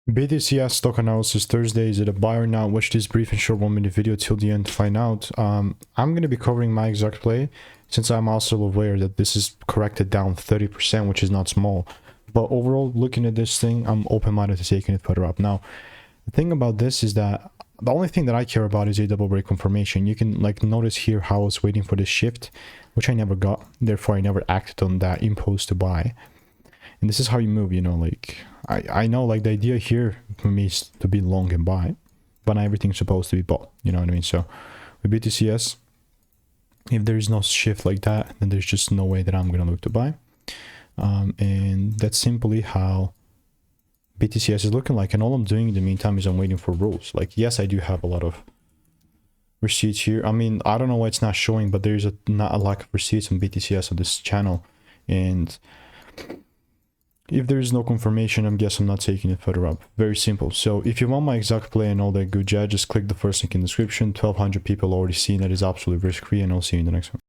BTCS stock analysis Thursday. Is it a buy or not? Watch this brief and short 1-minute video till the end to find out. I'm going to be covering my exact play, since I'm also aware that this is corrected down 30%, which is not small. But overall, looking at this thing, I'm open-minded to taking it further up. Now, the thing about this is that the only thing that I care about is a double break confirmation. You can like notice here how I was waiting for this shift, which I never got. Therefore, I never acted on that impulse to buy. And this is how you move, you know, like I know like the idea here for me is to be long and buy, but not everything's supposed to be bought, you know what I mean? So with BTCS, if there is no shift like that, then there's just no way that I'm going to look to buy. And that's simply how BTCS is looking like. And all I'm doing in the meantime is I'm waiting for rules. Like, yes, I do have a lot of receipts here. I mean, I don't know why it's not showing, but there's not a lack of receipts on BTCS on this channel. And if there is no confirmation, I guess I'm not taking it further up. Very simple. So if you want my exact play and all that good jazz, just click the first link in the description. 1,200 people already seen that is absolutely risk-free, and I'll see you in the next one.